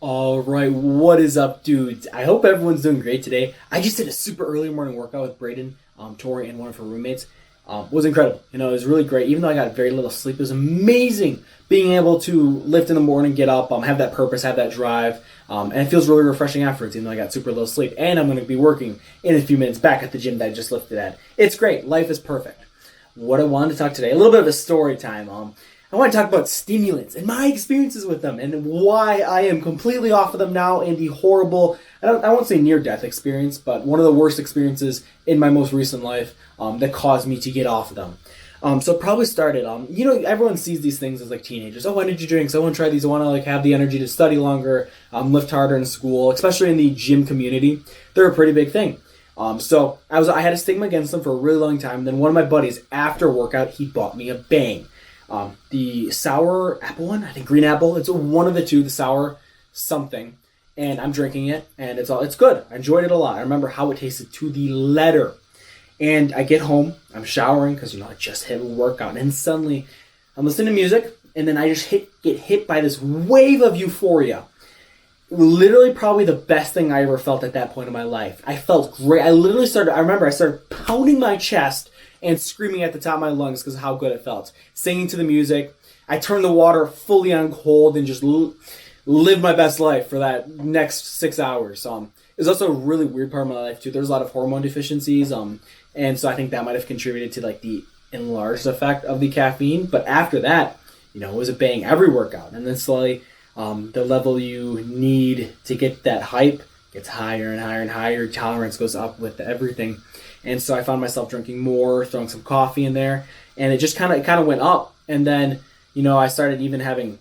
All right, what is up, dudes? I hope everyone's doing great today. I just did a super early morning workout with Braden, Tori, and one of her roommates. It was incredible. It was really great. Even though I got very little sleep, it was amazing being able to lift in the morning, get up, have that purpose, have that drive, and it feels really refreshing afterwards, even though I got super little sleep. And I'm going to be working in a few minutes back at the gym that I just lifted at. It's great. Life is perfect. What I wanted to talk today, a little bit of a story time. I want to talk about stimulants and my experiences with them and why I am completely off of them now and the horrible, I won't say near-death experience, but one of the worst experiences in my most recent life that caused me to get off of them. So it probably started, everyone sees these things as like teenagers. Oh, energy drinks. I want to try these. I want to have the energy to study longer, lift harder in school, especially in the gym community. They're a pretty big thing. So I had a stigma against them for a really long time. And then one of my buddies, after a workout, he bought me a Bang. The sour apple one, I think green apple. It's one of the two, the sour something. And I'm drinking it, and it's good. I enjoyed it a lot. I remember how it tasted to the letter. And I get home, I'm showering, because I just hit a workout. And suddenly, I'm listening to music, and then I just get hit by this wave of euphoria. Literally probably the best thing I ever felt at that point in my life. I felt great. I remember I started pounding my chest and screaming at the top of my lungs because of how good it felt. Singing to the music. I turned the water fully on cold and just lived my best life for that next 6 hours. It was also a really weird part of my life too. There's a lot of hormone deficiencies, and so I think that might have contributed to the enlarged effect of the caffeine. But after that, it was a bang every workout, and then slowly the level you need to get that hype gets higher and higher and higher. Tolerance goes up with everything. And so I found myself drinking more, throwing some coffee in there, and it just kind of went up. And then, I started even having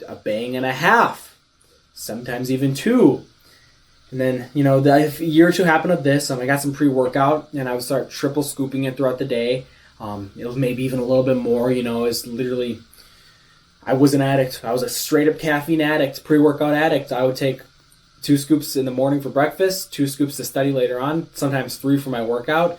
a bang and a half, sometimes even two. And then, a year or two happened of this. I got some pre-workout, and I would start triple scooping it throughout the day. It was maybe even a little bit more. It's literally, I was an addict. I was a straight-up caffeine addict, pre-workout addict. I would take 2 scoops in the morning for breakfast, 2 scoops to study later on, sometimes 3 for my workout.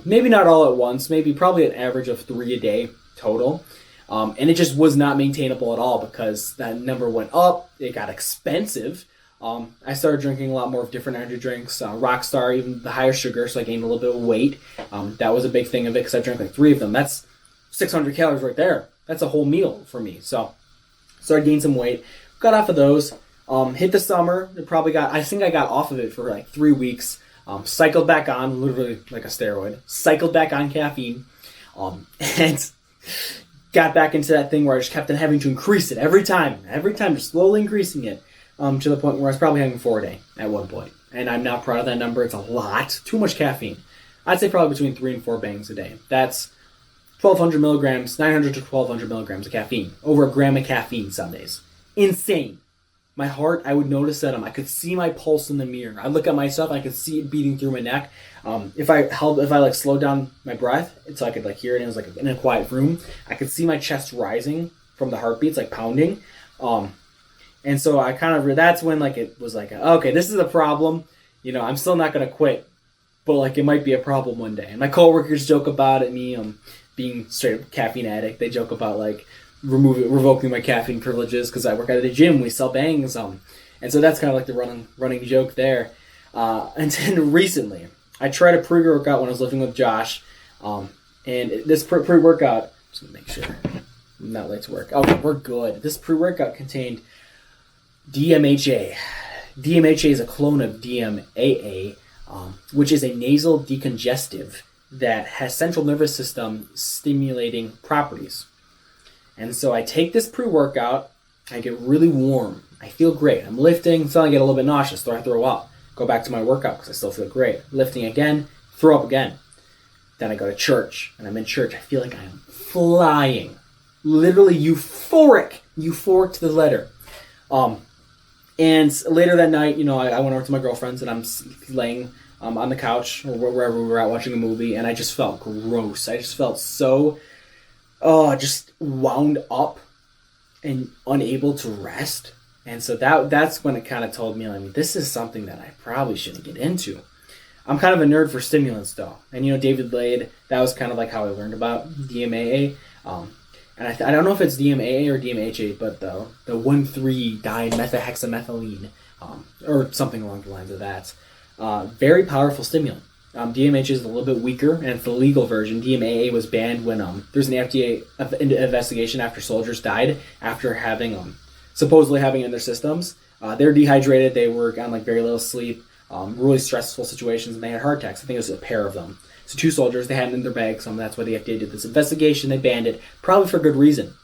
Maybe not all at once, probably an average of 3 a day total. And it just was not maintainable at all because that number went up. It got expensive. I started drinking a lot more of different energy drinks, Rockstar, even the higher sugar, so I gained a little bit of weight. That was a big thing of it because I drank 3 of them. That's 600 calories right there. That's a whole meal for me. So I gained some weight, got off of those. Hit the summer. I think I got off of it for 3 weeks. Cycled back on, literally like a steroid. Cycled back on caffeine, and got back into that thing where I just kept on having to increase it every time, just slowly increasing it, to the point where I was probably having 4 a day at one point. And I'm not proud of that number. It's a lot, too much caffeine. I'd say probably between 3 and 4 bangs a day. That's 1,200 milligrams, 900 to 1,200 milligrams of caffeine, over a gram of caffeine some days. Insane. My heart, I would notice that I could see my pulse in the mirror. I look at myself, I could see it beating through my neck. If I slowed down my breath, so I could hear it, and it was in a quiet room, I could see my chest rising from the heartbeats, pounding. And so I that's when it was okay, this is a problem. I'm still not gonna quit, but it might be a problem one day. And my coworkers joke about it, me being straight up caffeine addict. They joke about revoking my caffeine privileges because I work at a gym. We sell bangs, and so that's kind of the running joke there. And then recently, I tried a pre-workout when I was living with Josh, and this pre-workout, just gonna make sure I'm not late to work. Okay, we're good. This pre-workout contained dmha. Dmha is a clone of dmaa, which is a nasal decongestive that has central nervous system stimulating properties. And so I take this pre-workout, I get really warm, I feel great, I'm lifting, so I get a little bit nauseous, so I throw up. Go back to my workout because I still feel great. Lifting again, throw up again. Then I go to church, and I'm in church, I feel like I am flying. Literally euphoric to the letter. And later that night, I went over to my girlfriend's, and I'm laying on the couch, or wherever we were at watching a movie, and I just felt gross. I just felt so just wound up and unable to rest. And so that's when it kind of told me, this is something that I probably shouldn't get into. I'm kind of a nerd for stimulants, though. And, David Lade, that was kind of how I learned about dmaa. and I don't know if it's dmaa or dmha, but the 1,3-dimethylhexamethylene, or something along the lines of that. Very powerful stimulant. DMHA is a little bit weaker, and it's the legal version. DMAA was banned when there's an FDA investigation after soldiers died after having supposedly having it in their systems. They were dehydrated, they were on like very little sleep, really stressful situations, and they had heart attacks. I think it was a pair of them. So 2 soldiers, they had it in their bags, that's why the FDA did this investigation. They banned it, probably for good reason.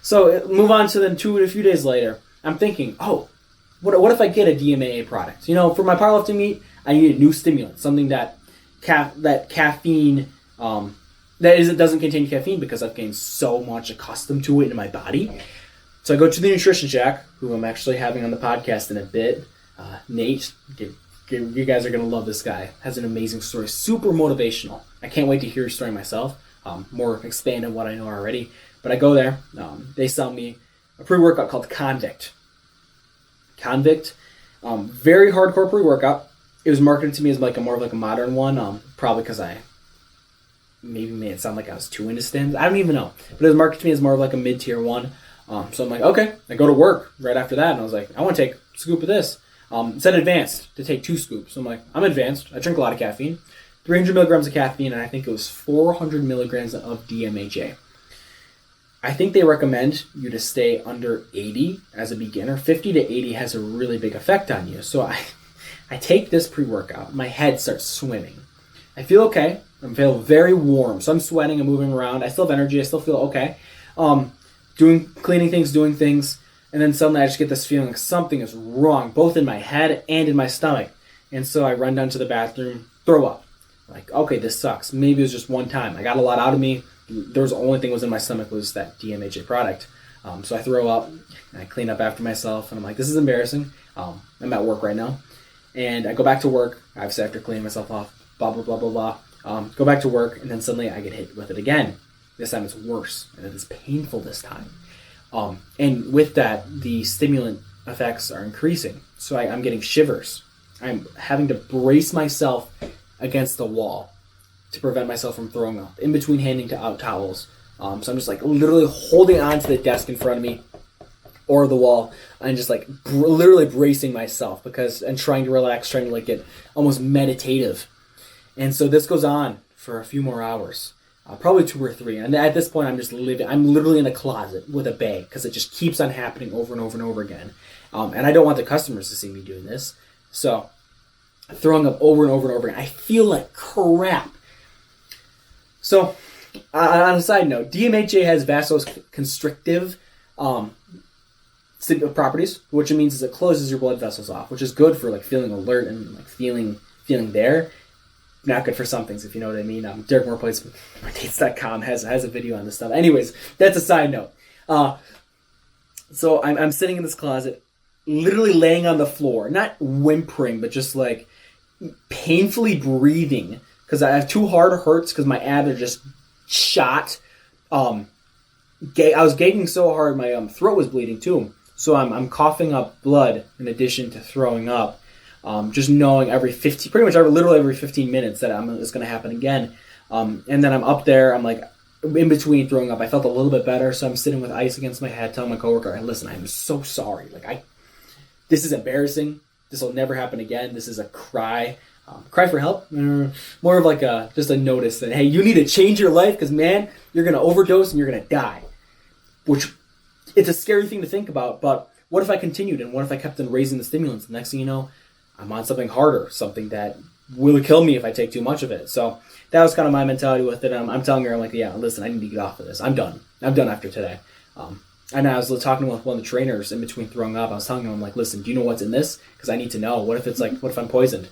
So move on to then a few days later. I'm thinking, what if I get a DMAA product? For my powerlifting meet, I need a new stimulant, something that caffeine doesn't contain caffeine, because I've gained so much accustomed to it in my body. So I go to the nutrition shack, who I'm actually having on the podcast in a bit. Nate, you guys are gonna love this guy. Has an amazing story, super motivational. I can't wait to hear his story myself. More expand on what I know already. But I go there. They sell me a pre-workout called Convict. Very hardcore pre-workout. It was marketed to me as more of a modern one, probably because I maybe made it sound like I was too into stims. I don't even know. But it was marketed to me as more of a mid-tier one. So I'm like, okay. I go to work right after that, and I was like, I want to take a scoop of this. It said advanced to take 2 scoops. So I'm like, I'm advanced. I drink a lot of caffeine. 300 milligrams of caffeine, and I think it was 400 milligrams of dmha. I think they recommend you to stay under 80 as a beginner. 50 to 80 has a really big effect on you. So I take this pre-workout. My head starts swimming. I feel okay. I feel very warm. So I'm sweating. I'm moving around. I still have energy. I still feel okay. Cleaning things, doing things. And then suddenly I just get this feeling like something is wrong, both in my head and in my stomach. And so I run down to the bathroom, throw up. Like, okay, this sucks. Maybe it was just one time. I got a lot out of me. There was the only thing was in my stomach was that DMHA product. So I throw up, and I clean up after myself, and I'm like, this is embarrassing. I'm at work right now. And I go back to work, obviously after cleaning myself off, blah, blah, blah, blah, blah. Go back to work, and then suddenly I get hit with it again. This time it's worse, and it is painful this time. And with that, the stimulant effects are increasing. So I'm getting shivers. I'm having to brace myself against the wall to prevent myself from throwing up, in between handing out towels. So I'm just literally holding on to the desk in front of me or the wall, and just literally bracing myself and trying to relax, trying to get almost meditative. And so this goes on for a few more hours, probably 2 or 3. And at this point, I'm literally in a closet with a bag, because it just keeps on happening over and over and over again. And I don't want the customers to see me doing this. So throwing up over and over and over again. I feel like crap. So, on a side note, DMHA has vasoconstrictive properties, which it means is it closes your blood vessels off, which is good for feeling alert and feeling there. Not good for some things, if you know what I mean. Derek Moreplace, dates.com has a video on this stuff. Anyways, that's a side note. So I'm sitting in this closet, literally laying on the floor, not whimpering, but just painfully breathing, because I have 2 hard hurts because my abs are just shot. I was gagging so hard, my throat was bleeding too. So I'm coughing up blood in addition to throwing up. Just knowing literally every 15 minutes that it's going to happen again. And then I'm up there, I'm in between throwing up. I felt a little bit better, so I'm sitting with ice against my head, telling my coworker, hey, listen, I'm so sorry. This is embarrassing. This will never happen again. This is a cry for help. More of just a notice that, hey, you need to change your life, because, man, you're going to overdose and you're going to die. Which, it's a scary thing to think about, but what if I continued, and what if I kept on raising the stimulants? The next thing you know, I'm on something harder, something that will kill me if I take too much of it. So that was kind of my mentality with it. I'm telling her, yeah, listen, I need to get off of this. I'm done. I'm done after today. And I was talking with one of the trainers in between throwing up. I was telling him, listen, do you know what's in this? Because I need to know. What if I'm poisoned?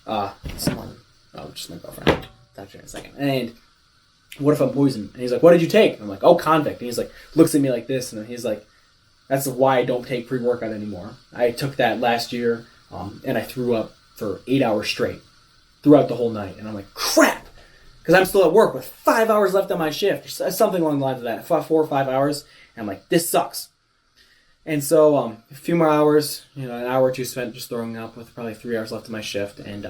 Just my girlfriend. Talk to her in a second. And what if I'm poisoned? And he's like, what did you take? And I'm like, Convict. And he's looks at me like this, and he's like, that's why I don't take pre-workout anymore. I took that last year, and I threw up for 8 hours straight throughout the whole night. And I'm like, crap! Because I'm still at work with 5 hours left on my shift. Something along the lines of that. 4 or 5 hours. And I'm like, this sucks. And so a few more hours, an hour or two spent just throwing up with probably 3 hours left of my shift. And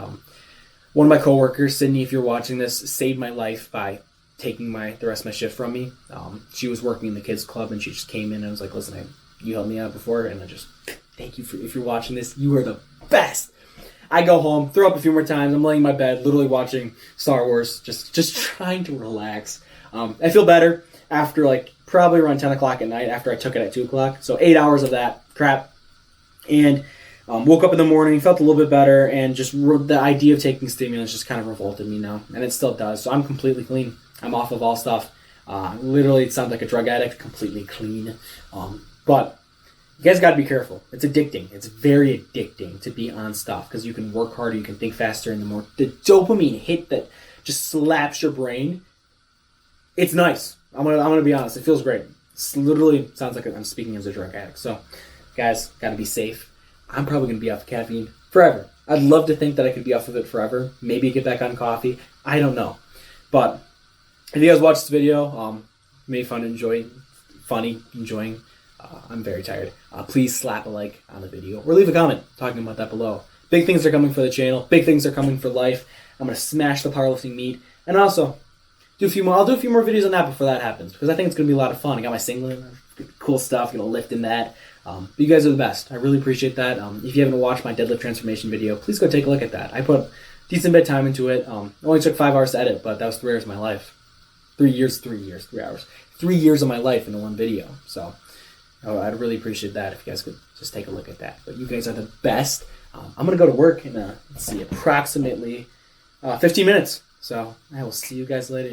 one of my coworkers, Sydney, if you're watching this, saved my life by taking the rest of my shift from me. She was working in the kids club, and she just came in and was like, listen, you helped me out before, and I just thank you if you're watching this. You are the best. I go home, throw up a few more times. I'm laying in my bed, literally watching Star Wars, just trying to relax. I feel better after like probably around 10 o'clock at night after I took it at 2 o'clock. So 8 hours of that crap. And woke up in the morning, felt a little bit better, and just the idea of taking stimulants just kind of revolted me now. And it still does. So I'm completely clean. I'm off of all stuff. Literally, it sounds like a drug addict, completely clean. But you guys got to be careful. It's addicting. It's very addicting to be on stuff because you can work harder, you can think faster, and the dopamine hit that just slaps your brain. It's nice. I'm gonna be honest. It feels great. It literally sounds like I'm speaking as a drug addict. So, guys, got to be safe. I'm probably gonna be off of caffeine forever. I'd love to think that I could be off of it forever. Maybe get back on coffee. I don't know. But if you guys watch this video, made fun, enjoying. I'm very tired. Please slap a like on the video or leave a comment talking about that below. Big things are coming for the channel. Big things are coming for life. I'm gonna smash the powerlifting meet, and also do a few more. I'll do a few more videos on that before that happens because I think it's gonna be a lot of fun. I got my singlet, cool stuff. Gonna lift in that. But you guys are the best. I really appreciate that. If you haven't watched my deadlift transformation video, please go take a look at that. I put a decent bit of time into it. It only took 5 hours to edit, but that was 3 hours of my life. 3 hours. 3 years of my life into one video. So I'd really appreciate that if you guys could just take a look at that. But you guys are the best. I'm going to go to work in, approximately 15 minutes. So I will see you guys later.